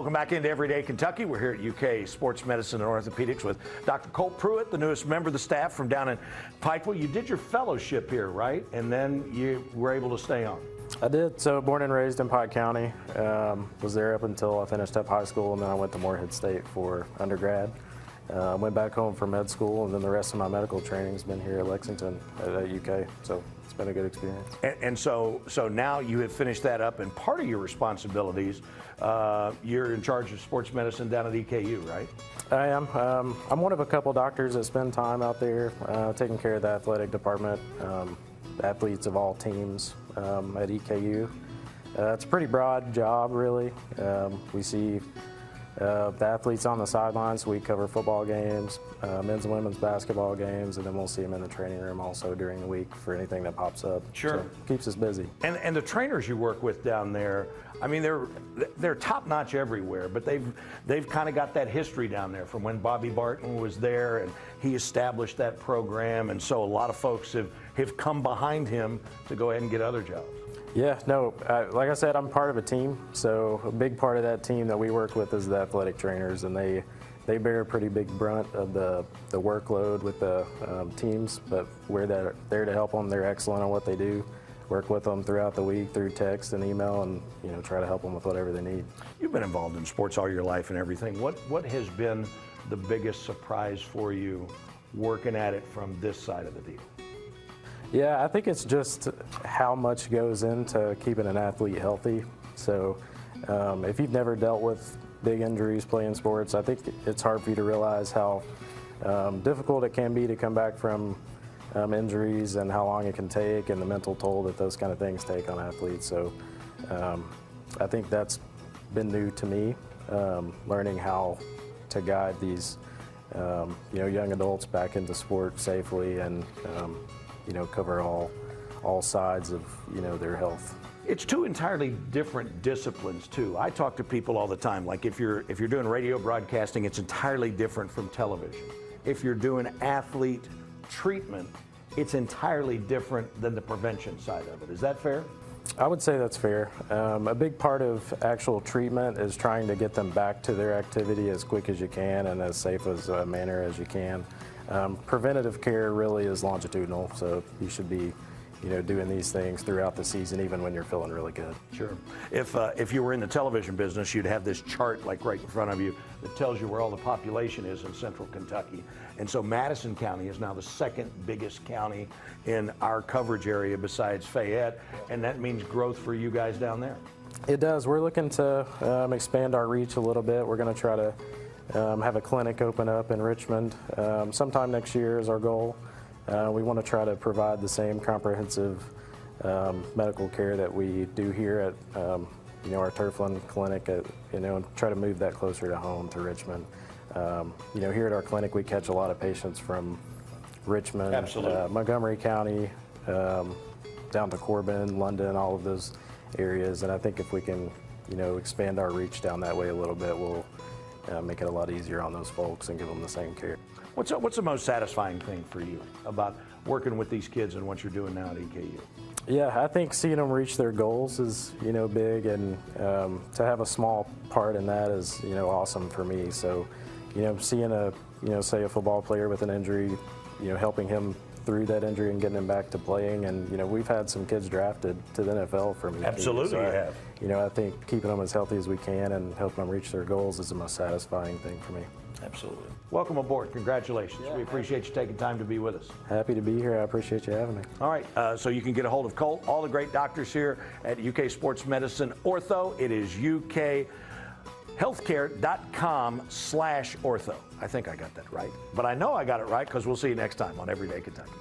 Welcome back into Everyday Kentucky. We're here at UK Sports Medicine and Orthopedics with Dr. Kolt Pruitt, the newest member of the staff from down in Pikeville. You did your fellowship here, right? And then you were able to stay on. I did. So born and raised in Pike County. Was there up until I finished up high school, and then I went to Morehead State for undergrad. Went back home for med school, and then the rest of my medical training has been here at Lexington at UK. So it's been a good experience. And so now you have finished that up, and part of your responsibilities, you're in charge of sports medicine down at EKU, right? I am. I'm one of a couple doctors that spend time out there taking care of the athletic department, athletes of all teams at EKU. It's a pretty broad job, really. We see the athletes on the sidelines. We cover football games, men's and women's basketball games, and then we'll see them in the training room also during the week for anything that pops up. Sure. So keeps us busy. And the trainers you work with down there, I mean, they're top-notch everywhere, but they've kind of got that history down there from when Bobby Barton was there and he established that program, and so a lot of folks have come behind him to go ahead and get other jobs. Yeah, no, like I said, I'm part of a team, so a big part of that team that we work with is the athletic trainers, and they bear a pretty big brunt of the workload with the teams, but we're there to help them. They're excellent on what they do. Work with them throughout the week through text and email, and try to help them with whatever they need. You've been involved in sports all your life and everything. What has been the biggest surprise for you working at it from this side of the deal? Yeah, I think it's just how much goes into keeping an athlete healthy. So if you've never dealt with big injuries playing sports, I think it's hard for you to realize how difficult it can be to come back from injuries and how long it can take and the mental toll that those kind of things take on athletes. So I think that's been new to me, learning how to guide these young adults back into sport safely and cover all sides of their health. It's two entirely different disciplines too. I talk to people all the time. Like if you're doing radio broadcasting, it's entirely different from television. If you're doing athlete treatment, it's entirely different than the prevention side of it. Is that fair? I would say that's fair. A big part of actual treatment is trying to get them back to their activity as quick as you can and as safe as a manner as you can. Preventative care really is longitudinal, so you should be doing these things throughout the season, even when you're feeling really good. Sure. If you were in the television business, you'd have this chart like right in front of you that tells you where all the population is in central Kentucky. And so Madison County is now the second biggest county in our coverage area besides Fayette, and that means growth for you guys down there. It does. We're looking to expand our reach a little bit. We're going to try to have a clinic open up in Richmond sometime next year is our goal. We want to try to provide the same comprehensive medical care that we do here at our Turfland clinic, and try to move that closer to home to Richmond. Here at our clinic we catch a lot of patients from Richmond, Montgomery County, down to Corbin, London, all of those areas, and I think if we can expand our reach down that way a little bit, we'll make it a lot easier on those folks and give them the same care. What's the most satisfying thing for you about working with these kids and what you're doing now at EKU? Yeah, I think seeing them reach their goals is big, and to have a small part in that is awesome for me. So seeing say a football player with an injury, helping him through that injury and getting him back to playing, and we've had some kids drafted to the NFL from EKU. Absolutely, so you have. I think keeping them as healthy as we can and helping them reach their goals is the most satisfying thing for me. Absolutely. Welcome aboard. Congratulations. Yeah, we appreciate you taking time to be with us. Happy to be here. I appreciate you having me. All right. So you can get a hold of Kolt, all the great doctors here at UK Sports Medicine Ortho. It is UKHealthCare.com/ortho. I think I got that right. But I know I got it right because we'll see you next time on Everyday Kentucky.